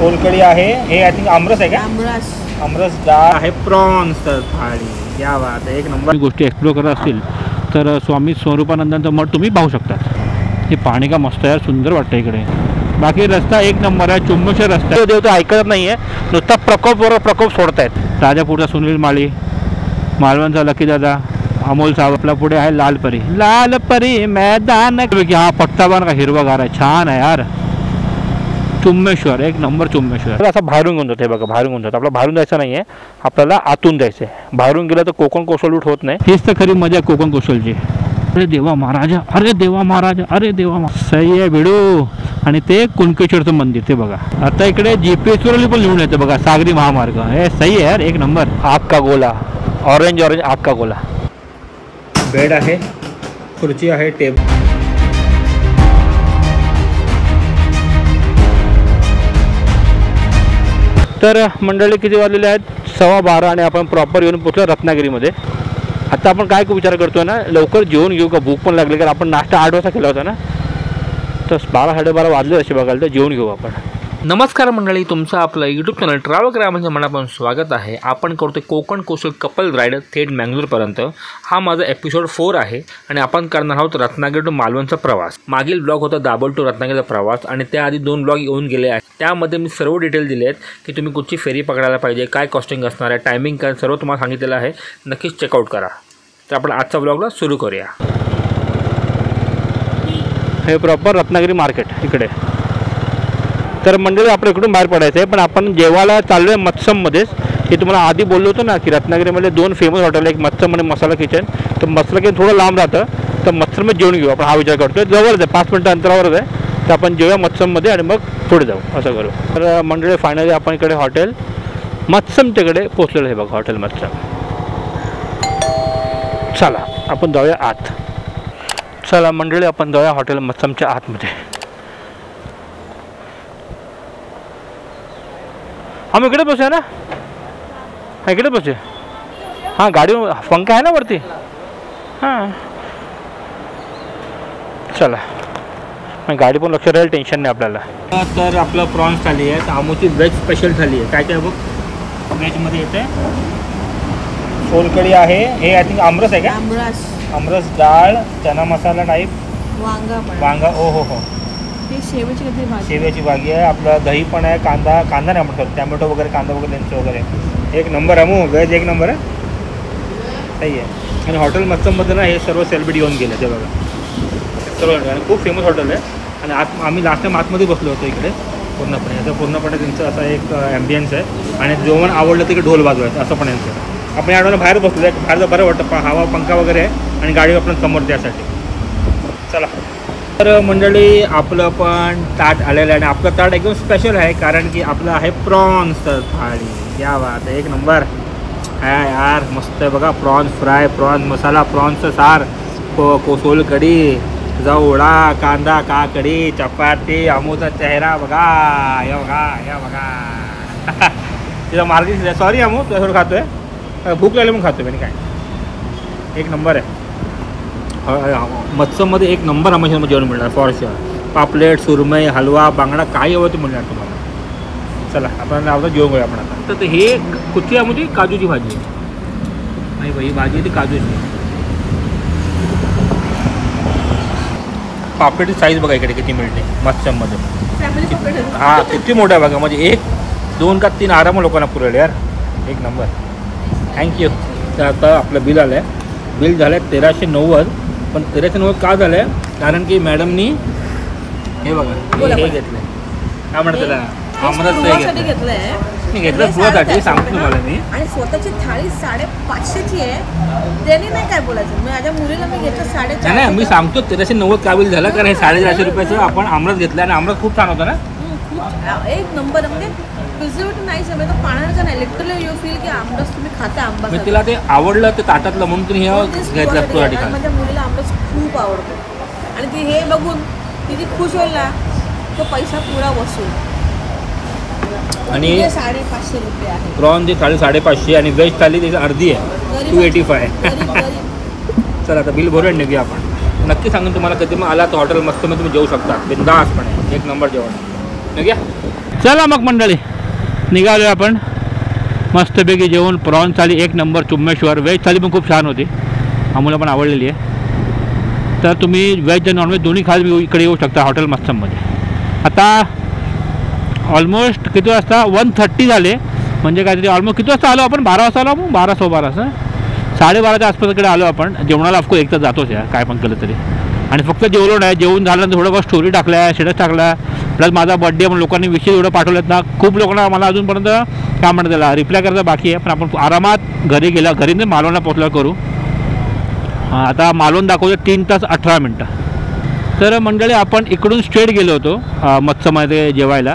सोलकढी आहे, हे I think आमरस आहे का? आमरस डाळ आहे, प्रॉन्स थाळी. या बात आहे, एक नंबर. गोष्टी एक्सप्लोर करत असतील तर स्वामी स्वरूपानंदांचं मठ तुम्ही पाहू शकता. हे पाणी का मस्त आहे, सुंदर वाटतं इकडे. बाकी रस्ता एक नंबर आहे, चुंबशेर रस्ता. देव तर ऐकत नाही आहे, नुसता प्रकोपवर प्रकोप सोडतायत. राजापूरचा सुनील माळी, मालवणचा लकीदादा, अमोल साहेब. आपल्या पुढे आहे लालपरी. लालपरी मैदान. हा पट्टा पण का हिरवागार आहे, छान आहे यार. चुम्मेश्वर एक नंबर. चुम्मेश्वर असं बाहेरून घेऊन जातो. हे बघा बाहेरून घेऊन जातो. आपल्याला बाहेरून जायचं नाही आहे, आपल्याला आतून जायचं आहे. बाहेरून गेलं तर कोकण कोसल लूट होत नाही. हीच तर खरी मजा आहे कोकण कोसलची. अरे देवा महाराजा, अरे देवा महाराजा, अरे देवा महाराज. सही आहे भिडू. आणि ते कुणकेश्वरचं मंदिर ते बघा. आता इकडे GPS पण लिहून येतं बघा, सागरी महामार्ग. हे सही आहे यार, एक नंबर. आग का गोला, ऑरेंज ऑरेंज आग का गोला. बेड आहे, खुर्ची आहे, टेबल. तर मंडळी किती वाजलेले आहेत? 12:15 आणि आपण प्रॉपर येऊन पोचलो रत्नागिरीमध्ये. आता आपण काय विचार करतोय ना, लवकर जेवण घेऊ का, भूक पण लागली. कारण आपण नाश्ता 8 वाजता केला होता ना, तर 12-12:30 वाजले असे बघायला. तर जेवण घेऊ आपण. नमस्कार मंडळी, तुमचं आपलं यूट्यूब चॅनल ट्रॅव्हल करा म्हणजे मनापासून स्वागत आहे. आपण करतो कोकण कोस्टल कपल राईड थेट मँगलोरपर्यंत. हा माझा एपिसोड 4 आहे आणि आपण करणार आहोत रत्नागिरी टू मालवणचा प्रवास. मागील ब्लॉग होता दाभोळ टू रत्नागिरीचा प्रवास आणि त्याआधी 2 ब्लॉग येऊन गेले आहेत. त्यामध्ये मी सर्व डिटेल दिले आहेत की तुम्ही कुठची फेरी पकडायला पाहिजे, काय कॉस्टिंग असणार आहे, टायमिंग काय, सर्व तुम्हाला सांगितलेलं आहे. नक्कीच चेकआउट करा. तर आपण आजच्या ब्लॉगला सुरू करूया. हे प्रॉपर रत्नागिरी मार्केट इकडे. तर मंडळी आपण इकडून बाहेर पडायचं आहे, पण आपण जेवायला चाललो आहे मत्सममध्येच. हे तुम्हाला आधी बोललो होतो ना की रत्नागिरीमध्ये 2 फेमस हॉटेल, एक मत्सम आणि मसाला किचन. तर मसाला किचन थोडं लांब राहतं, तर मत्सममध्ये जेवण घेऊ आपण हा विचार करतोय. जवळच आहे, 5 मिनिटं अंतरावरच आहे. तर आपण जेवूया मत्सममध्ये आणि मग पुढे जाऊ, असं करू. तर मंडळी फायनली आपण इकडे हॉटेल मत्समच्याकडे पोचलेलं आहे बघा, हॉटेल मत्सम. चला आपण जाऊया आत. चला मंडळी आपण जाऊया हॉटेल मत्समच्या आतमध्ये. आम्ही इकडे बसूया ना, इकडे बसूया. हां गाडी पंखा आहे ना वरती. हां चला, मग गाडी पण लक्ष राहील, टेन्शन नाही आपल्याला. तर आपलं प्रॉन्स थाली आहे, आमूची व्हेज स्पेशल थाली आहे. काय काय बघ व्हेजमध्ये येते, सोलकढी आहे, हे आय थिंक आमरस आहे का? आमरस डाळ, चना मसाला टाईप, वांगा. ओ हो हो, शेव्याची भाजी आहे. आपलं दही पण आहे, कांदा नाही म्हणतात, टॅमॅटो वगैरे, कांदा वगैरे त्यांचं वगैरे. एक नंबर आहे मग, व्हेज एक नंबर आहे, सही आहे. आणि हॉटेल मत्सममध्ये ना हे सर्व सेलिब्रिटी येऊन गेले ते बघा, सर्व. आणि खूप फेमस हॉटेल आहे. आणि आम्ही लास्ट टाइम आतमध्ये बसलो होतो इकडे पूर्णपणे. याचं पूर्णपणे त्यांचं असा एक ॲम्बियन्स आहे. आणि जेवण आवडलं तिकडे ढोल वाजवायचं असं पण यांचं. आपण या आठवड्याला बाहेर बसलो आहे, बाहेरचं बरं वाटतं, हवा पंखा वगैरे आहे आणि गाडी आपण समोर त्यासाठी. चला तर मंडळी आपलं पण ताट आलेलं आहे आणि आपलं ताट एकदम स्पेशल आहे कारण की आपलं आहे प्रॉन्स थाळी. या बात आहे, एक नंबर आहे यार, मस्त आहे बघा. प्रॉन्स फ्राय, प्रॉन्स मसाला, प्रॉन्सचं सार, सोलकढी, जवळा, कांदा, काकडी, चपाती, अमूचा चेहरा बघा. या बघा, या बघा. तिथं मार्केट. सॉरी अमू, तुझ्या थोडं खातोय, भूक लागली मग खातोय मी. काय एक नंबर आहे. मत्सममध्ये एक नंबर आम्हाला जेवण मिळणार फॉर शुअर. पापलेट, सुरमई, हलवा, बांगडा, काही हवं ते मिळणार तुम्हाला. चला आपण आवडतं जेवण घेऊया आपण आता. तर हे कुठची आहे म्हणजे काजूची भाजी आहे. नाही बाई, भाजी आहे ती काजूची. पापलेटची साईज बघा इकडे किती मिळते मत्सममध्ये. हां किती मोठा आहे बघा, म्हणजे 1, 2 का 3 आराम लोकांना पुरेल यार. एक नंबर, थँक्यू. तर आता आपलं बिल आलं आहे. बिल झालं आहे 1390. पण 1390 का झालं आहे कारण की मॅडमनी हे बघा हे घेतलं आहे. काय म्हणतात त्याला, आमरस घेतलं आहे. मी घेतलं गृहासाठी, सांगतो तुम्हाला मी. आणि स्वतःची थाळी 550ची आहे. त्यांनी नाही काय बोलायचं, माझ्या मुलीला मी घेतलं 450. नाही मी सांगतो 1390 का बिल झालं कारण हे 450 रुपयाचं आपण आमरस घेतलं आणि आमरस खूप छान होतं ना. एक नंबर. म्हणजे प्रिझर्वेटिव्ह नाही सगळं, तर पाण्याचं नाही. लिटरली यू फील की आमरस तुम्ही खाता आंबा. मी तिला ते आवडलं ते ताटातलं म्हणून तिने हे घेतलं तुला ठिकाणी. माझ्या मुलीला आमरस खूप आवडतो आणि ती हे बघून किती खुश होईल ना, तो पैसा पुरा वसूल. आणि 550 रुपये आहे. प्रॉनची थाळी 550 आणि व्हेज थाळी त्याची अर्धी आहे 285. चला आता बिल भरून निघूया आपण. नक्की सांगून तुम्हाला कधी मग आला तर हॉटेल मस्तमध्ये तुम्ही जेवू शकता बिंदासपणे. एक नंबर जेवण. निघूया. चला मग मंडळी, निघालो आपण. मस्तपैकी जेवण, प्रॉन्स थाली एक नंबर, चुम्मेश्वर. व्हेज थाली पण खूप छान होती, आम्हाला पण आवडलेली आहे. तर तुम्ही व्हेज आणि नॉनव्हेज दोन्ही खाल इकडे येऊ शकता हॉटेल मस्तमध्ये. आता ऑलमोस्ट किती वाजता 1:30 झाले, म्हणजे काहीतरी ऑलमोस्ट किती वाजता आलो आपण? 12 वाजता आलो आपण, 12 सव्वा 12 12:30च्या आसपास इकडे आलो आपण. जेवणाला ऑफकोर्स एक तर जातोच या, काय पण केलं तरी. आणि फक्त जेवलो नाही, जेवून झाल्यानंतर थोडं बहुत स्टोरी टाकल्या, स्टेटस टाकला. प्लस माझा बड्डे म्हणून लोकांनी विषय एवढं पाठवलेत ना, खूप लोकांना मला अजूनपर्यंत काय म्हणतात त्याला रिप्लाय करायचं बाकी आहे. पण आपण आरामात घरी गेला, घरी मालवणला पोचल्यावर करू. आता मालवण दाखवतो 3 तास 18 मिनटं. तर मंडळी आपण इकडून स्ट्रेट गेलो होतो मत्स्यमध्ये जेवायला.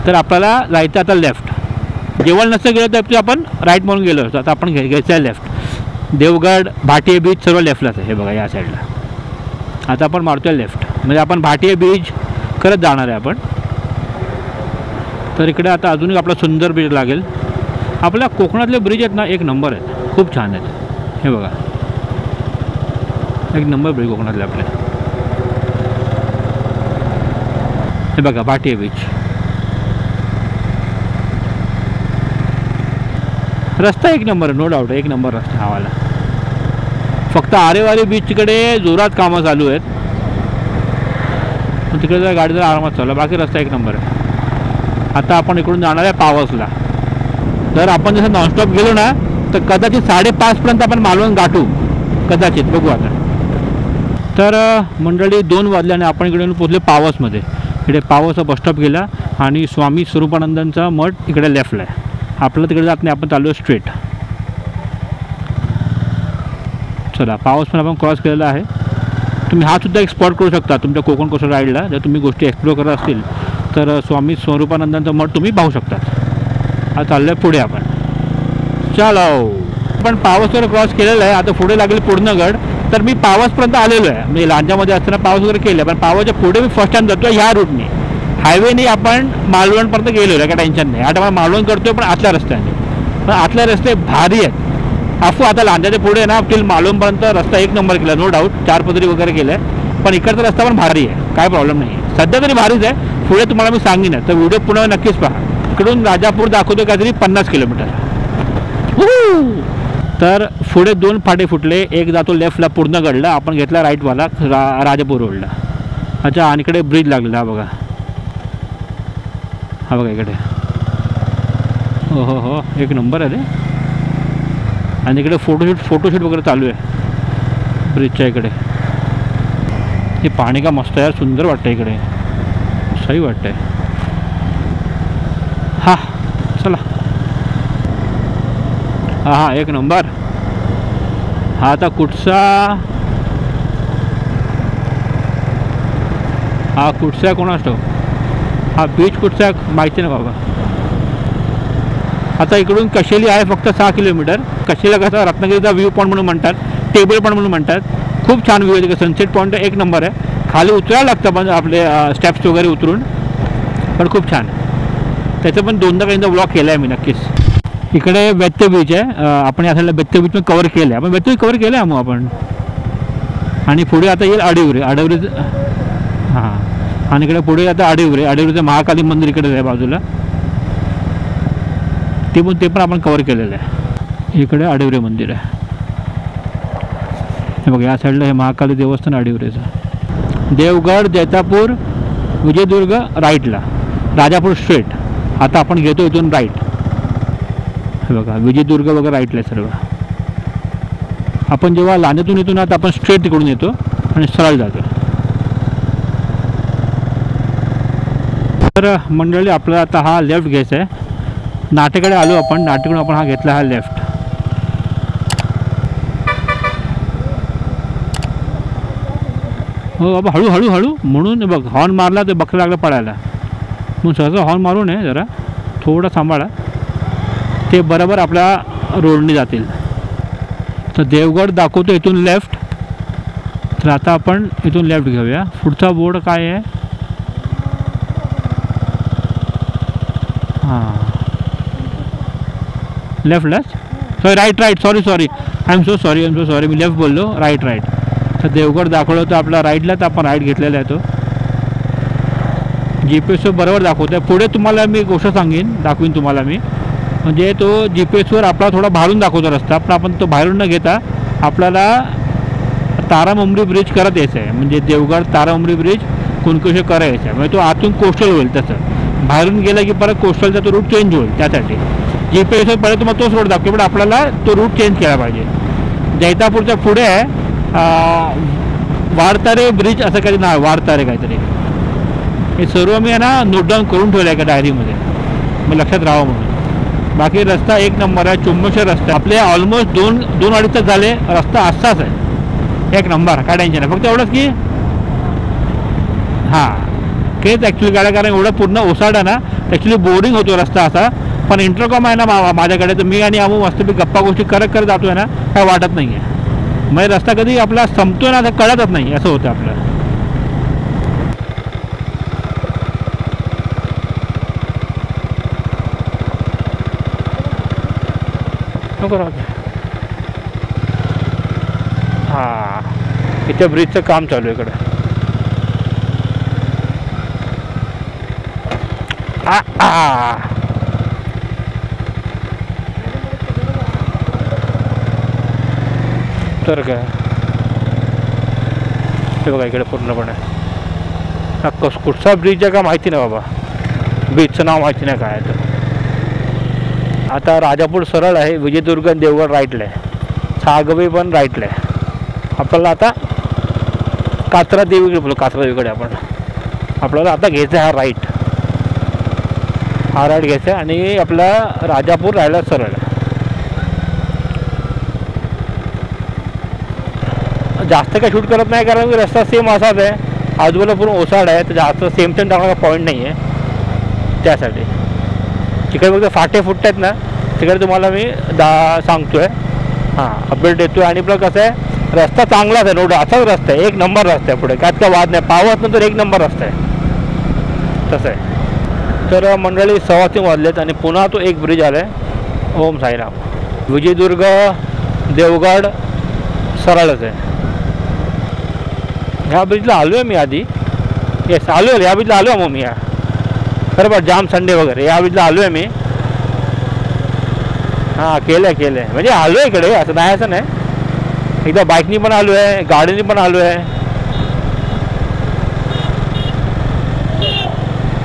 तर आपल्याला जायचं आता लेफ्ट. जेवण नसतं गेलं तर आपण राईट म्हणून गेलो होतो. आता आपण घ्यायचं आहे लेफ्ट. देवगड, भाटिये बीच सर्व लेफ्टलाच आहे. हे बघा या साईडला. आता आपण मारतो आहे लेफ्ट, म्हणजे आपण भाटिये बीच करत जाणार आहे आपण. तर इकडे आता अजून एक आपला सुंदर ब्रिज लागेल. आपल्या कोकणातले ब्रिज आहेत ना, एक नंबर आहेत, खूप छान आहेत. हे बघा एक नंबर ब्रिज कोकणातले आपले. हे बघा भाटिये बीच. रस्ता एक नंबर, नो डाऊट एक नंबर रस्ता हवाला. फक्त आरेवारी बीचकडे जोरात कामं चालू आहेत, तिकडे जर गाडी जर आरामात चालू, बाकी रस्ता एक नंबर आहे. आता आपण इकडून जाणार आहे पावसला. जर आपण जसं नॉनस्टॉप गेलो ना तर कदाचित 5:30पर्यंत आपण मालवण गाठू, कदाचित, बघू आता. तर मंडळी 2 वाजल्याने आपण इकडे पोचले पावसमध्ये. इकडे पावसचा बसस्टॉप गेला आणि स्वामी स्वरूपानंदांचा मठ इकडे लेफ्टला आहे. आपल्याला तिकडे जात नाही, आपण चाललो स्ट्रेट. चला, पावस पण आपण क्रॉस केलेला आहे. तुम्ही हा सुद्धा एक स्पॉट करू शकता तुमच्या कोकण कोस्टल राईडला. जर तुम्ही गोष्टी एक्सप्लोर करत असतील तर स्वामी स्वरूपानंदांचं मठ तुम्ही पाहू शकता. आता चाललं आहे पुढे आपण. चलो, आपण पावसवर क्रॉस केलेलं आहे. आता पुढे लागेल पूर्णगड. तर मी पावसपर्यंत आलेलो आहे, म्हणजे लांजामध्ये असताना पावस वगैरे केलं, पण पावसच्या पुढे मी फर्स्ट टाइम जातो ह्या रूटने. हायवेने आपण मालवणपर्यंत गेलेलो आहे, काय टेन्शन नाही. आता मला मालवण करतोय पण आतल्या रस्त्याने. पण आतले रस्ते भारी आहेत. अफू आता लांजाच्या पुढे ना टिल मालवणपर्यंत रस्ता एक नंबर केला, नो डाऊट. 4 पदरी वगैरे केलं आहे, पण इकडचा रस्ता पण भारी आहे, काय प्रॉब्लेम नाही आहे. सध्या तरी भारीच आहे. पुढे तुम्हाला मी सांगेन, तर व्हिडिओ पुन्हा नक्कीच पहा. इकडून राजापूर दाखवतो काहीतरी 50 किलोमीटर. तर पुढे 2 फाटे फुटले. एक जातो लेफ्टला पूर्णगडला, आपण घेतला राईटवाला राजापूर रोडला. अच्छा, आणि इकडे ब्रिज लागलेला हा बघा, हा बघा इकडे. हो हो हो, एक नंबर आहे रे. आणि इकडे फोटोशूट वगैरे चालू आहे ब्रिजच्या इकडे. हे पाणी का मस्त यार, सुंदर वाटतं इकडे, सही वाटतंय. हा चला, हा हा एक नंबर. हा आता कुठचा, हा कुठचा कोण असतो, हा बीच कुठचा माहिती ना बाबा. आता इकडून कशेली आहे फक्त 6 किलोमीटर. कशेला कसा रत्नागिरीचा व्ह्यू पॉईंट म्हणून म्हणतात, टेबल पॉईंट म्हणून म्हणतात. खूप छान व्ह्यू आहे तिकडे, सनसेट पॉईंट एक नंबर आहे. खाली उतरायला लागतं पण आपले स्टेप्स वगैरे उतरून, पण खूप छान. त्याचं पण 2दा काहींचा ब्लॉग केला आहे मी नक्कीच. इकडे बेत्ते बीच आहे, आपण या साईडला बेत्ते बीच पण कवर केलं आहे. आपण बेत्ते कवर केलं आहे मग आपण. आणि पुढे आता येईल अडिवरे. हां, आणि इकडे पुढे आता अडिवरेचं महाकाली मंदिर इकडे आहे बाजूला, ते पण आपण कवर केलेलं आहे. इकडे अडिवरे मंदिर आहे, हे बघा या साईडला हे महाकाली देवस्थान अडिवरेचं. देवगड, जैतापूर, विजयदुर्ग राईटला, राजापूर स्ट्रेट. आता आपण घेतो इथून राईट. हे बघा विजयदुर्ग वगैरे राईटला आहे सर्व. आपण जेव्हा लांजातून येतो ना तर आपण स्ट्रेट तिकडून येतो आणि सरळ जातो. तर मंडळी आपल्याला आता हा लेफ्ट घ्यायचा आहे. नाटेकडे आलो आपण, नाटेकडून आपण हा घेतला हा लेफ्ट. हो बाबा, हळू म्हणून बघ हॉर्न मारला तर बकरा लागला पडायला, मग सहसा हॉर्न मारू नये, जरा थोडं सांभाळा, ते बरोबर आपल्या रोडने जातील. तर देवगड दाखवतो इथून लेफ्ट. तर आता आपण इथून लेफ्ट घेऊया. पुढचा बोर्ड काय आहे, हां लेफ्टलाच, right sorry I am so sorry मी लेफ्ट बोललो, राईट. तर देवगड दाखवलं होतं आपला राईटला, तर आपण राईट घेतलेला आहे तो. GPS बरोबर दाखवतो आहे. पुढे तुम्हाला मी गोष्ट दाखवीन तुम्हाला मी, म्हणजे तो GPS आपला थोडा बाहेरून दाखवतो रस्ता, पण आपण तो बाहेरून न घेता आपल्याला तारामुंबरी ब्रिज करत यायचं आहे. म्हणजे देवगड तारामुंबरी ब्रिज कुणकेश्वर करायचं आहे. म्हणजे तो आतून कोस्टल होईल. तसं बाहेरून गेलं की परत कोस्टलचा तो रूट चेंज होईल. त्यासाठी GPS पहिले तुम्हाला तोच रोड दाखवतो, पण आपल्याला तो रूट चेंज केला पाहिजे. जैतापूरच्या पुढे आहे वारतारे ब्रिज असं काही नाव, वारतारे काहीतरी. हे सर्व मी आहे ना नोट डाऊन करून ठेवलं आहे का डायरीमध्ये, मग लक्षात राहावं म्हणून. बाकी रस्ता एक नंबर आहे, चुंबशेर रस्ता. आपले ऑलमोस्ट दोन अडीच तास झाले. रस्ता असाच आहे, एक नंबर, काय टेन्शन आहे. फक्त एवढंच की तेच ॲक्च्युली गाड्या, कारण एवढं पूर्ण ओसाडा ना ॲक्च्युली बोरिंग होतो रस्ता असा. पण इंटरकॉम आहे ना माझ्याकडे, तर मी आणि आम्ही मस्तपैकी गप्पा गोष्टी करत जातो आहे ना, काय वाटत नाही आहे. म्हणजे रस्ता कधी आपला संपतो ना तर कळतच नाही, असं होतं आपलं. इथे ब्रिजचं काम चालू आहे इकडे. तर काय हे बघा इकडे पूर्णपणे कुठचा ब्रिज आहे का माहिती नाही बाबा, ब्रिजचं नाव माहिती नाही काय आहे. तर आता राजापूर सरळ आहे, विजयदुर्ग देवगड राईटला आहे, सागवी पण राईटला आहे. आपल्याला आता कात्रा देवीकडे बोलू, कात्रा देवीकडे आपल्याला आता घ्यायचं आहे हा राईट घ्यायचा आहे. आणि आपला राजापूर राहायला सरळ आहे. जास्त काय शूट करत नाही, कारण रस्ता सेम असाच आहे, आजूबाजूला पूर्ण ओसाड आहे, तर जास्त सेम टाकण्याचा पॉईंट नाही आहे. त्यासाठी तिकडे फक्त फाटे फुटत आहेत ना, तिकडे तुम्हाला मी सांगतो आहे, अपडेट देतो आहे. आणि प्लस कसं आहे, रस्ता चांगलाच आहे, रोड असाच रस्ता आहे, एक नंबर रस्ता आहे. पुढे काय काय वाद नाही, पावत नंतर एक नंबर रस्ता आहे, तसं आहे. तर मंडळी 3:15 वाजलेत आणि पुन्हा तो एक ब्रिज आला आहे. ओम साईराम. विजयदुर्ग देवगड सरळच आहे. ह्या ब्रिजला आलो आहे मी आधी, येस आलो आहे, ह्या ब्रिजला आलो आहे मग मी. बरोबर, जाम संडे वगैरे या ब्रिजला आलो आहे मी. केलं आहे म्हणजे आलो आहे इकडे, असं नाही असं नाही. एकदा बाईकनी पण आलो आहे, गाडीनी पण आलो आहे.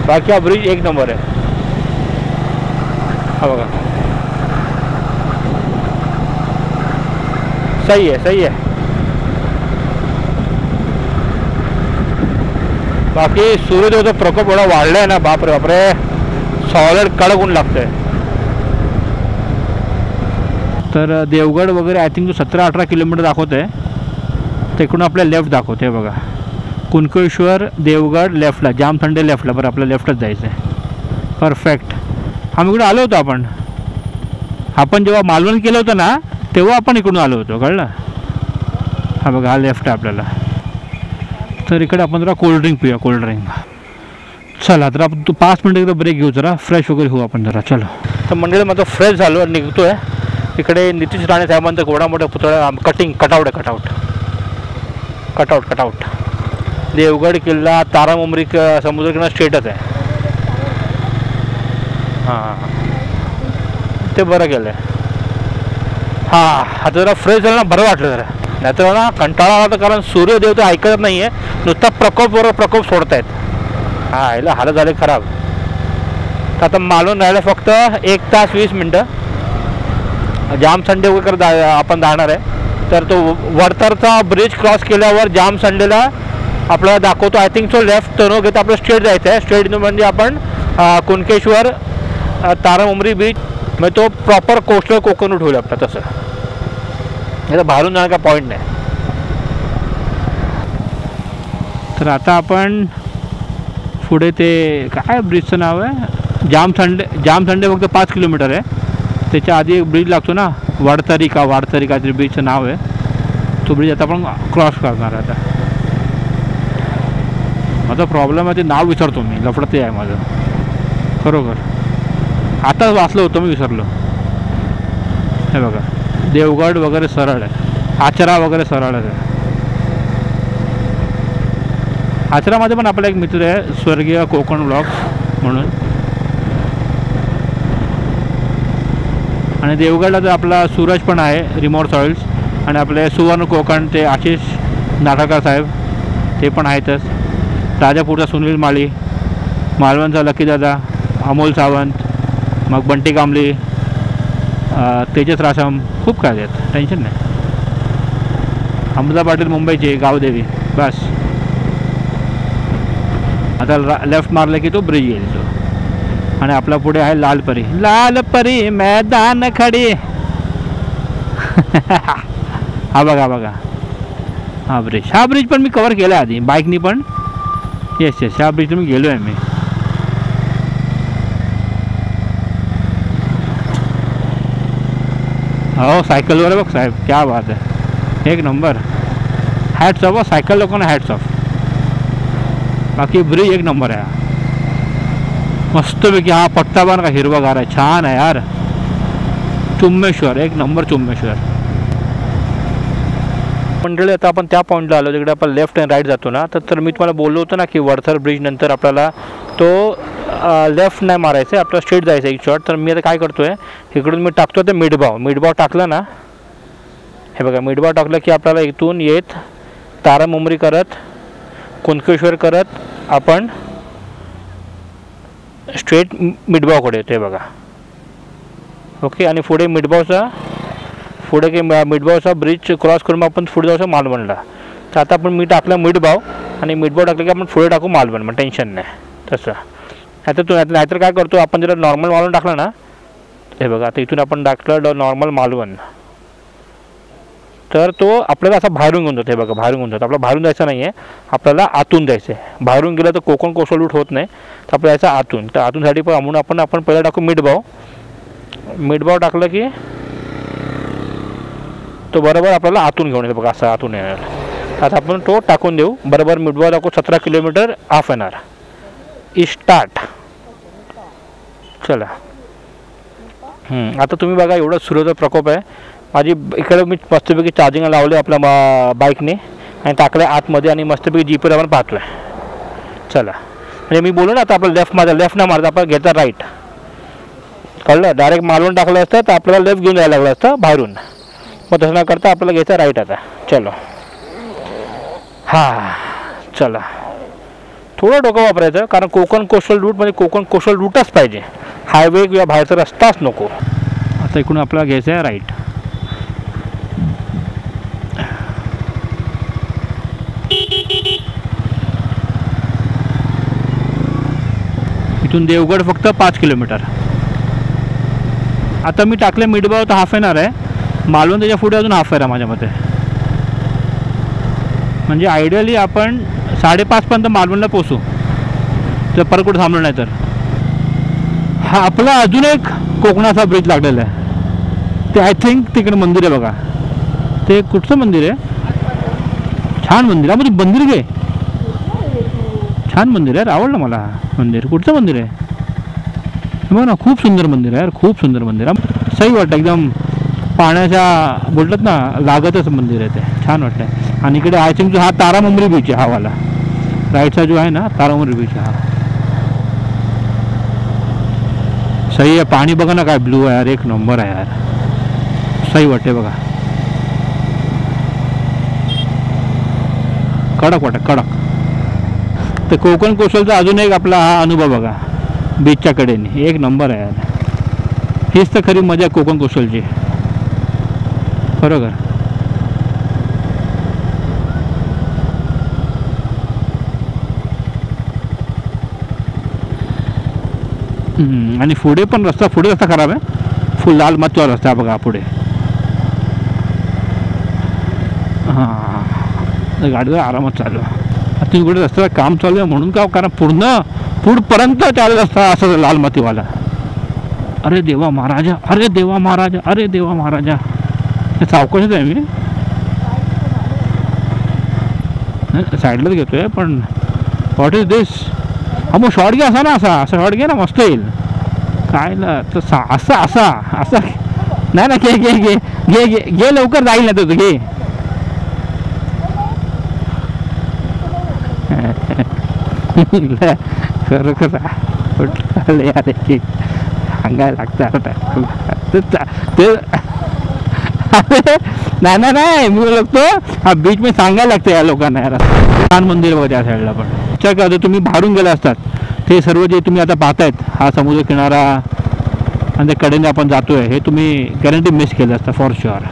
बाकी हा ब्रिज एक नंबर आहे. हा बघा, सही आहे. बाकी सूर्योदयाचा प्रकोप एवढा वाढला आहे ना, बापरे, सॉलिड कडक ऊन लागतंय. तर देवगड वगैरे आय थिंक 17-18 किलोमीटर दाखवत आहे. तिकडून आपल्या लेफ्ट दाखवते बघा, कुणकेश्वर देवगड लेफ्टला, जामथंडे लेफ्टला. बरं, आपल्या लेफ्टच जायचं आहे. परफेक्ट. इकडून आलो होतो आपण जेव्हा मालवण केलं होतं ना, तेव्हा आपण इकडून आलो होतो, कळलं. हा बघा, हा लेफ्ट आहे आपल्याला. तर इकडे आपण जरा कोल्ड्रिंक पिऊया, कोल्ड्रिंक. चला, तर आपण 5 मिनिटं एकदा ब्रेक घेऊ, जरा फ्रेश वगैरे होऊ आपण जरा. चलो. तर मंडळी माझं फ्रेश झालो आणि निघतो आहे. इकडे नितीश राणे साहेबांचा गोडा मोठा पुतळा, कटआउट. देवगड किल्ला, तारामुंबरी समुद्रकिनारा स्ट्रेटच आहे. ते बरं केलं आहे. आता जरा फ्रेश झालं ना, बरं वाटलं जरा. नाही तर ना कंटाळा आला, तर कारण सूर्यदेव तर ऐकत नाही आहे, नुसता प्रकोप सोडत आहेत. याला हालत झाले खराब. तर आता मालवण राहिलं फक्त 1 तास 20 मिनटं. जाम संडे वगैरे आपण जाणार आहे. तर तो वरतरचा ब्रिज क्रॉस केल्यावर जाम संडेला आपल्याला दाखवतो, I think so left turn घेत आपलं स्ट्रेट जायचं आहे. स्ट्रेट म्हणजे आपण कुणकेश्वर तारामुंबरी बीच, म्हणजे तो प्रॉपर कोस्टल कोकण ठेवलं आपलं. तसं याचा बाहेरून जाणार का पॉईंट नाही. तर आता आपण पुढे ते काय ब्रिजचं नाव आहे, जाम संडे फक्त 5 किलोमीटर आहे. त्याच्या आधी एक ब्रिज लागतो ना, वाडतारी काहीतरी ब्रिजचं नाव आहे. तो ब्रिज आता आपण क्रॉस करणार आहे. आता माझा प्रॉब्लेम आहे, ते नाव विसरतो मी, लफडं ते आहे माझं खरोखर. आताच वाचलं होतं मी, विसरलो. हे बघा, देवगड वगैरे सरळ आहे, आचरा वगैरे सरळ आहे. आचरामध्ये पण आपला एक मित्र आहे स्वर्गीय कोकण ब्लॉग्स म्हणून. आणि देवगडला तर आपला सूरज पण आहे रिमोट सॉइल्स. आणि आपले सुवर्ण कोकण ते आशिष नाटकर साहेब ते पण आहेतच. राजापूरचा सुनील माळी, मालवणचा लकीदादा, अमोल सावंत, मग बंटी कांबली, तेजस रासम, खूप काय आहेत, टेन्शन नाही. अमृता पाटील मुंबईची गावदेवी. बस आता लेफ्ट मारलं की तो ब्रिज येईल तो. आणि आपला पुढे आहे लालपरी. लालपरी मैदान खडी. हा बघा बघा हा ब्रिज. हा ब्रिज पण मी कवर केला आधी बाईकनी पण. येस येस ह्या ब्रिज मी गेलो आहे मी. हो सायकलवर बघ साहेब, क्या बात आहे, एक नंबर. Hats off. सायकल लोकांना हॅट्स ऑफ. बाकी ब्रिज एक नंबर आहे मस्तपैकी. हा पट्टा पण का हिरवागार आहे, छान आहे यार. चुम्मेश्वर एक नंबर चुम्मेश्वर. मंडळी आता आपण त्या पॉईंटला आलो तिकडे आपण लेफ्ट अँड राईट जातो ना. तर मी तुम्हाला बोललो होतो ना की वडथर ब्रिज नंतर आपल्याला तो लेफ्ट नाही मारायचं आहे, आपल्याला स्ट्रेट जायचं एक शॉट. तर मी आता काय करतो आहे, इकडून मी टाकतो ते मिडभाव टाकलं ना. हे बघा मिडभाव टाकलं की आपल्याला इथून येत तारामुंबरी करत कुणकेश्वर करत आपण स्ट्रेट मिडभावकडे येतो. हे बघा ओके. आणि पुढे मिडभावचा ब्रिज क्रॉस करून आपण पुढे जाऊ मालवणला. तर आता आपण मी टाकलं मिडभाव आणि मिडभाव टाकलं की आपण पुढे टाकू मालवण. मग टेन्शन नाही तसं. नाहीतर काय करतो आपण जर नॉर्मल मालवण टाकलं ना. हे बघा आता इथून आपण टाकलं नॉर्मल मालवण तर तो आपल्याला असा बाहेरून घेऊन जातो. हे बघा बाहेरून घेऊन जातो. आपल्याला बाहेरून जायचं नाही आहे, आपल्याला आतून जायचं आहे. बाहेरून गेलं तर कोकण कोस्टल रूट होत नाही. तर आपल्याला यायचं आतून. तर आतूनसाठी पण म्हणून आपण पहिला टाकू मिडभाव टाकलं की तो बरोबर आपल्याला आतून घेऊन येतो. बघा असं आतून येणार. आता आपण तो टाकून देऊ. बरोबर मिडभाव टाकू. 17 kilometre half an hour start. चला. आता तुम्ही बघा एवढं सूर्याचा प्रकोप आहे. माझी इकडे मी मस्तपैकी चार्जिंग लावले आपल्या बाईकने आणि टाकले आतमध्ये आणि मस्तपैकी जीपीवर आपण पाहतोय. चला म्हणजे मी बोलू ना आता आपलं लेफ्ट नाही मारता आपण घेता राईट. कळलं. डायरेक्ट मालवण टाकलं असतं तर आपल्याला लेफ्ट घेऊन जायला लागलं असतं बाहेरून. मग तसं न करता आपल्याला घ्यायचं राईट. आता चलो. हां चला. थोडं डोकं वापरायचं कारण कोकण कोस्टल रूट म्हणजे कोकण कोस्टल रूटच पाहिजे. हायवे किंवा बाहेरचा रस्ताच नको. आता इकडून आपल्याला घ्यायचं आहे राईट. इथून देवगड फक्त 5 किलोमीटर. आता मी टाकले मिडभाव तर हाफ एन आवर आहे. मालवण त्याच्या पुढे अजून हाफ एन आहे माझ्या मते. म्हणजे आयडियली आपण 5:30पर्यंत मालवणला पोचू तर परत कुठं थांबलो नाही तर. हा आपला अजून एक कोकणाचा ब्रिज लागलेला आहे. ते आय थिंक तिकडे मंदिर आहे बघा. ते कुठचं मंदिर आहे. छान मंदिर आहे. म्हणजे मंदिर घे छान मंदिर आहे. आवडलं मला मंदिर. कुठचं मंदिर आहे बघ ना. खूप सुंदर मंदिर आहे यार. खूप सुंदर मंदिर आहे. सही वाटतं एकदम. पाण्याच्या बोलतात ना लागतच मंदिर आहे ते. छान वाटतं. आणि इकडे आय थिंक जो हा तारामुंबरी बीच आहे. हा वाला राईटचा जो आहे ना तारामुंबरी बीच. हा सही आहे. पाणी बघा ना काय ब्लू आहे यार. एक नंबर आहे यार. सही वाटते बघा. कडक वाटत कडक. तर कोकण कोस्टलचा अजून एक आपला हा अनुभव बघा बीचच्या कडेने. एक नंबर आहे यार. हीच तर खरी मजा कोकण कोस्टलची बरोबर. आणि पुढे पण रस्ता खराब आहे. फुल लाल मातीचा रस्ता बघा पुढे. हां गाडीवर आरामात चालू. आता इकडे रस्त्याचं काम चालू आहे म्हणून का कारण पुढपर्यंत चालू रस्ता असं लाल मातीवाला. अरे देवा महाराजा. अरे देवा महाराजा. अरे देवा महाराजा. सावकाशच आहे मी. साईडलाच घेतोय पण व्हॉट इज दिस. हा मग शॉर्ट घे असा ना. असा शॉर्ट घे ना मस्त येईल. काय तर असा नाही ना. घे लवकर जाईल ना तुझं. घे खरोखर अरे सांगायला लागतं ते नाही नाही मी बोलतो हा बीच मी सांगायला लागतं या लोकांना यार. छान मंदिर बघा त्या साईडला पण. विचार करा तुम्ही बाहेरून गेला असतात ते सर्व जे तुम्ही आता पाहतायत हा समुद्र किनारा आणि त्या कडेने आपण जातोय हे तुम्ही गॅरंटी मिस केलं असतं for sure.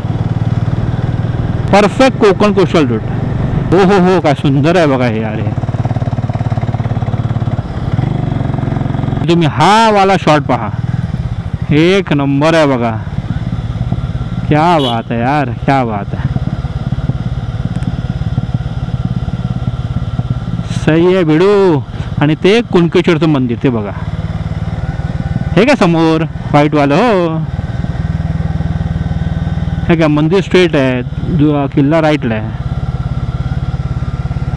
Perfect Konkan coastal route. हो हो हो काय सुंदर आहे बघा हे यार. तुम्ही हा वाला शॉट पहा एक नंबर आहे बघा. क्या बात है यार क्या बात है. सही आहे भिडू. आणि ते कुणकेश्वरचं मंदिर ते बघा हे का समोर व्हाईटवालं. हो हे का मंदिर स्ट्रेट आहे किल्ला राईटला आहे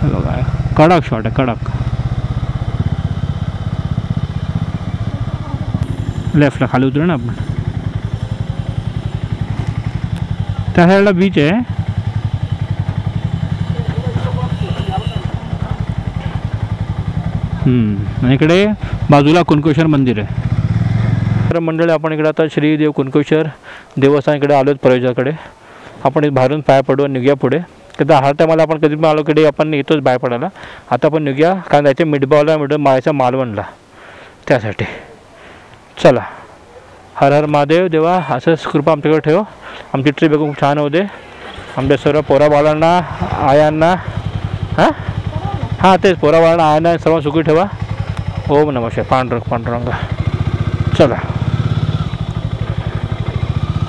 बघा. कडक शॉट आहे कडक. लेफ्टला खाली उतरू ना आपण. त्या साईडला बीच आहे. आणि इकडे बाजूला कुणकेश्वर मंदिर आहे. तर मंडळी आपण इकडे आता श्रीदेव कुणकेश्वर देवस्थान इकडे आलो आहेत प्रवेशाकडे. आपण बाहेरून पाया पडू आणि निघूया पुढे. तर हा टायमाला आपण कधी पण आलो कडे आपण येतोच बाहेर पडायला. आता आपण निघूया कारण त्याच्या मिडबावला माळ्याच्या मालवणला त्यासाठी. चला हर हर महादेव. देवा असंच कृपा आमच्याकडे ठेव. आमची ट्रिप खूप छान होते. आमच्या सर्व पोराबाळांना आयांना हां तेच पोराबाळांना आयांना सर्व सुखी ठेवा. ओम नमः शिवाय. पांडुरंग. चला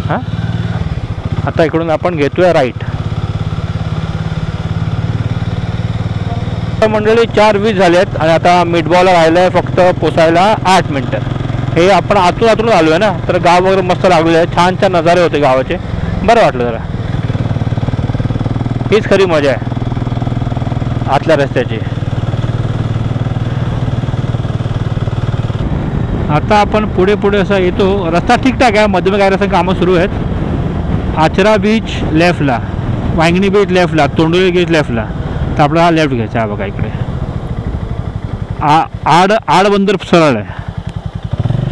हां आता इकडून आपण घेतोय राईट. मंडळी 4:20 झाले आहेत आणि आता मिडबॉलला राहिलं आहे फक्त पोचायला 8 मिनटं. हे आपण आतून आलो आहे ना तर गाव वगैरे मस्त लागलेलं आहे. छान छान नजारे होते गावाचे. बरं वाटलं जरा. हीच खरी मजा आहे आतल्या रस्त्याची. आता आपण पुढे असा येतो. रस्ता ठीकठाक आहे. मध्ये काय रस्ता कामं सुरू आहेत. आचरा बीच लेफ्टला, वांगणी बीच लेफ्टला, तोंडोली बीच लेफ्टला. तर आपला हा लेफ्ट घ्यायचा आहे बघा. इकडे आडबंदर सरळ आहे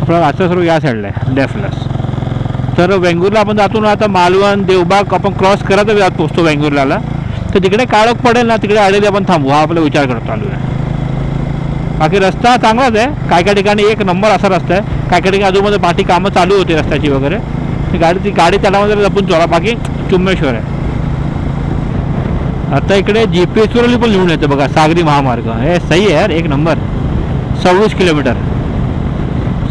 आपला. आचरा सर्व या साईडला आहे लेफ्टलाच. तर वेंगुर्ला आपण जातो ना आता मालवण देवबाग आपण क्रॉस करत जात पोचतो वेंगुर्ल्याला. तर तिकडे काळोख पडेल ना तिकडे आलेले आपण थांबू हा आपला विचार करत चालू आहे. बाकी रस्ता चांगलाच आहे. काय ठिकाणी एक नंबर असा रस्ता आहे. काय ठिकाणी आजूबाजूला पाठी कामं चालू होती रस्त्याची वगैरे. ती गाडी त्यालामध्ये जपून चला. बाकी चुम्मेश्वर आहे. आता इकडे GPS पण लिहून येतं बघा सागरी महामार्ग. हे सही आहे यार एक नंबर. 26 किलोमीटर.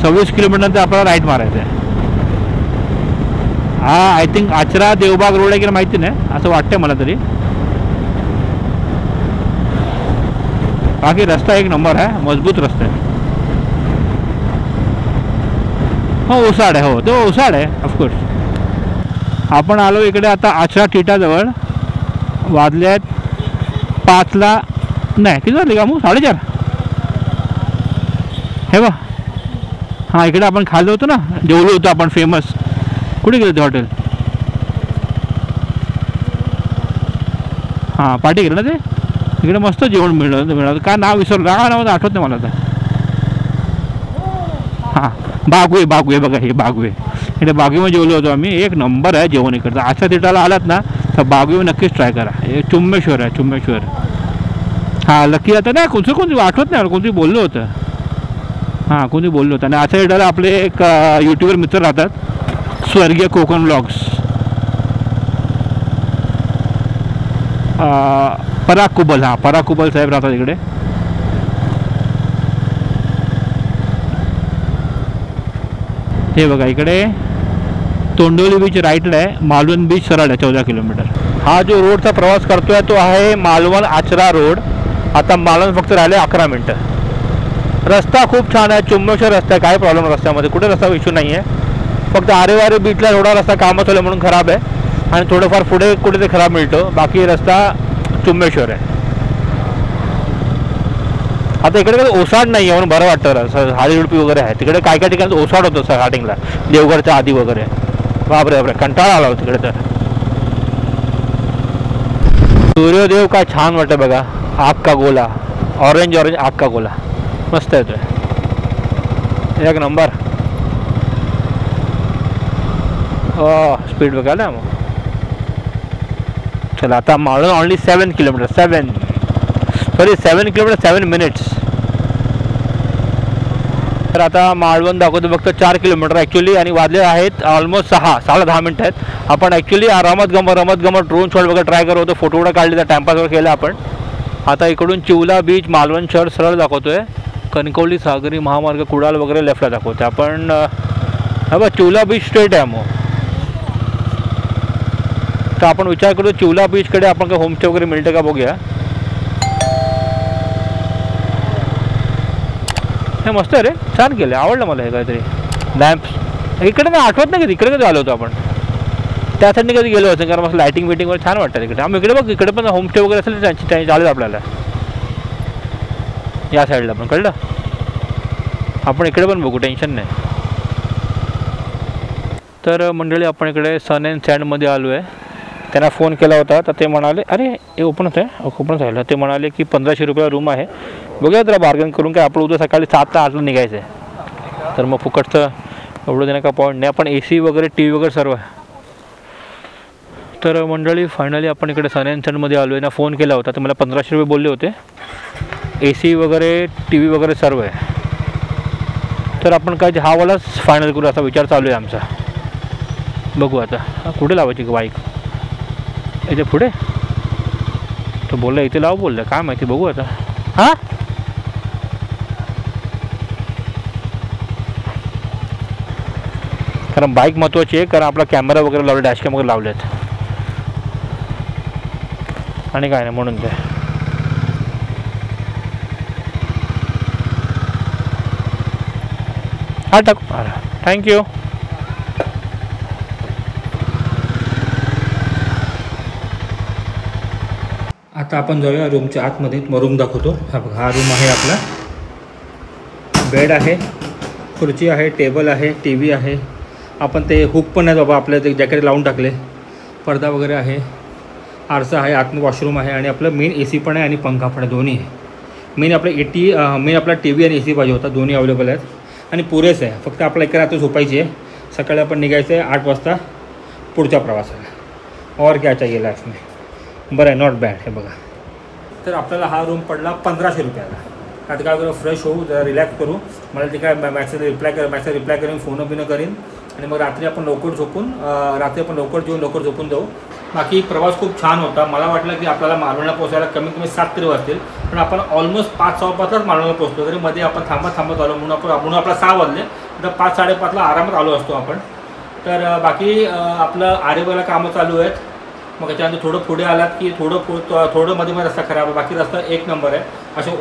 26 किलोमीटर आपल्याला राईट मारायचं आहे. हा I think Achara Devbag road आहे की माहिती नाही असं वाटतं मला तरी. बाकी रस्ता एक नंबर आहे. मजबूत रस्ता आहे. हो ओसाड आहे. हो तो ओसाड आहे ऑफकोर्स. आपण आलो इकडे आता आचरा टिटाजवळ. वाजले आहेत 5ला नाही किती वाजले का मग 4:30 हे बा. हां इकडे आपण खाल्लं होतं ना जेवलो होतो आपण फेमस. कुठे गेलं ते हॉटेल. हां पार्टी केलं ना ते. इकडे मस्त जेवण मिळालं. काय नाव विसरलं. नाव आठवत नाही मला आता. हां बागवे बघा हे बागवे. इकडे बागवेमध्ये जेवलो होतो आम्ही. एक नंबर आहे जेवण इकडचं. आजच्या थिएटरला आलात ना तर बागवे नक्कीच ट्राय करा. हे चुम्मेश्वर आहे चुम्मेश्वर. हां लकी आता नाही कोणती आठवत नाही कोणती बोललो होतं. हां कोणी बोललो होतं. आणि आजच्या थिएटरला आपले एक यूट्यूबर मित्र राहतात स्वर्गीय कोकण व्लॉग्स. पराग कुबल. हां पराग कुबल साहेब राहतात इकडे. हे बघा इकडे तोंडोली बीच राईटला आहे. मालवण बीच सरळ आहे 14 किलोमीटर. हा जो रोडचा प्रवास करतोय तो आहे मालवण आचरा रोड. आता मालवण फक्त राहिले 11 मिनटं. रस्ता खूप छान आहे. चुम्मेश्वर रस्ता आहे. काय प्रॉब्लेम रस्त्यामध्ये कुठे रस्ता इश्यू नाही आहे. फक्त आरेवारे बीचला थोडा रस्ता कामं चालू म्हणून खराब आहे. आणि थोडंफार पुढे कुठे ते खराब मिळतो. बाकी रस्ता चुम्मेश्वर आहे. आता इकडे काही ओसाड नाही आहे म्हणून बरं वाटतं. हाडी उडपी वगैरे आहे तिकडे. काय ठिकाणी ओसाड होतं स्टार्टिंगला देवगडच्या आधी वगैरे. बापरे कंटाळा आला होता तिकडे. तर सूर्योदय काय छान वाटतं बघा. आग का गोला ऑरेंज ऑरेंज आक्का कोला मस्त येतोय एक नंबर. स्पीड बघा ना मग. चला आता माळवण ओनली 7 किलोमीटर 7 किलोमीटर 7 मिनिट्स. तर आता माळवण दाखवतो फक्त 4 किलोमीटर ॲक्च्युली आणि वाजले आहेत ऑलमोस्ट 6:10 मिनटं आहेत. आपण ॲक्च्युली रमत गमत ड्रोन शॉट वगैरे ट्राय करत होतो, फोटो वगैरे काढले, तर टाइमपासवर केला आपण. आता इकडून चिवला बीच मालवण शहर सरळ दाखवतोय. कणकवली सागरी महामार्ग कुडाल वगैरे लेफ्टला दाखवतोय आपण. हा बघ चिवला बीच स्ट्रेट आहे मग. तर आपण विचार करू चिवला बीचकडे आपण काय होमस्टे वगैरे मिळतं का बघूया. हे मस्त आहे रे, छान केलं, आवडलं मला हे काहीतरी. लॅम्प्स इकडे नाही आठवत नाही, कधी इकडे कधी आलो होतो आपण, त्या साईडने कधी गेलो होतो, कारण मस्त लायटिंग वेटिंग वगैरे छान वाटतं तिकडे. आम्ही इकडे बघ इकडे पण होमस्टे वगैरे असेल त्यांची चालेल आपल्याला या साईडला पण, कळलं. आपण इकडे पण बघू, टेन्शन नाही. तर मंडळी आपण इकडे सन अँड सँडमध्ये आलो आहे. त्यांना फोन केला होता तर ते म्हणाले अरे हे ओपनच आहे, ओपनच राहिलं. ते म्हणाले की 1500 रुपये रूम आहे, बघूया जरा बार्गन करून, काय आपलं उद्या सकाळी 7 ते 8ला निघायचं आहे. तर मग फुकटचं एवढं देणं का पॉईंट नाही. आपण AC वगैरे TV वगैरे सर्व आहे. तर मंडळी फायनली आपण इकडे सन अँड सँडमध्ये आलो आहे. ना फोन केला होता तर मला 1500 रुपये बोलले होते. AC वगैरे TV वगैरे सर्व आहे. तर आपण काय हावालाच फायनल करू असा विचार चालू आहे आमचा. बघू आता कुठे लावायची बाईक, इथे पुढे तो बोलला इथे लाव, बोलला काय माहिती, बघू आता. हां कारण बाईक महत्त्वाची आहे, कारण आपला कॅमेरा वगैरे लावले, डॅशकॅम वगैरे लावलेत आणि काय नाही म्हणून ते. हा टाकू, थँक्यू. आता आपण जाऊया रूमच्या आतमध्ये. मग रूम दाखवतो. हा बघा, हा रूम आहे आपला. बेड आहे, खुर्ची आहे, टेबल आहे, TV आहे. आपण ते हुक पण आहे बाबा, आपल्या ते जॅकेट लावून टाकले. पडदा वगैरे आहे, आरसा आहे, आतमध्ये वॉशरूम आहे आणि आपलं मेन AC पण आहे आणि पंखा पण आहे, दोन्ही आहे. मेन आपला TV आणि AC पाहिजे होता, दोन्ही अवेलेबल आहेत आणि पुरेसं आहे. फक्त आपल्या इकडे आता झोपायची आहे. सकाळी आपण निघायचं आहे 8 वाजता पुढच्या प्रवासाला. और क्या चाहिए लाईफ में. बरं आहे, नॉट बॅड. हे बघा, तर आपल्याला हा रूम पडला 1500 रुपयाला. आता काय करू, फ्रेश होऊ, जरा रिलॅक्स करू. मला ते काय मॅसेज रिप्लाय करेन, फोन बिनं करीन आणि मग रात्री आपण लवकर जेवून लवकर झोपून जाऊ. बाकी प्रवास खूप छान होता. मला वाटलं की आपल्याला मालवणला पोहोचायला कमीत कमी 7 तरी वाजतील, पण आपण ऑलमोस्ट 5:15लाच मालवणला पोहोचलो. तरी मध्ये आपण थांबत आलो म्हणून आपला 6 वाजले. तर 5-5:30ला आरामात आलो असतो आपण. तर बाकी आपलं आरेवाला कामं चालू आहेत. मग त्याच्यानंतर थोडं पुढे आलात की थोडं मध्ये रस्ता खराब आहे, बाकी रस्ता 1 नंबर आहे. अशा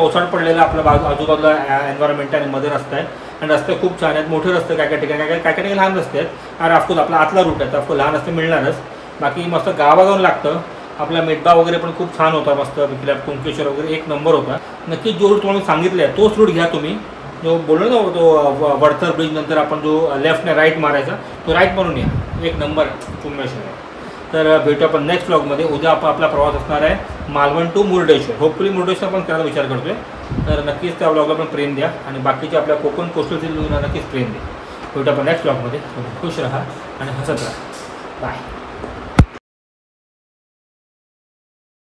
ओसाड पडलेला आपल्या आजूबाजूला एन्व्हायरमेंट आणि मध्ये रस्ता आहे आणि रस्ते खूप छान आहेत. मोठे रस्ते काय ठिकाणी लहान रस्ते आहेत. आणि ऑफकोर्स आपला आतला रूट आहे तर ऑफकोर्स लहान रस्ते मिळणारच. बाकी मस्त गावागावून लागतं. आपला मेटबा वगैरे पण खूप छान होता, मस्त पिकल्या कुंकेश्वर वगैरे 1 नंबर होता. नक्कीच जो रूट तुम्हाला सांगितलं आहे तोच रूट घ्या तुम्ही. जो बोललो ना तो वडतर ब्रिज नंतर आपण जो लेफ्टने राईट मारायचा तो राईट मारून या, 1 नंबर कुंकेश्वर. तर भेटू आपण नेक्स्ट व्लॉगमध्ये. उद्या आपला प्रवास असणार आहे मालवण टू मुर्डेश्वर. होपफुली मुर्डेश्वर पण करायला विचार करतो आहे. तर नक्कीच त्या व्लॉगला पण प्रेम द्या आणि बाकीच्या आपल्या कोकण कोस्टलची नक्कीच प्रेम द्या. भेटू आपण नेक्स्ट व्लॉगमध्ये. खुश राहा आणि हसत राहा. बाय.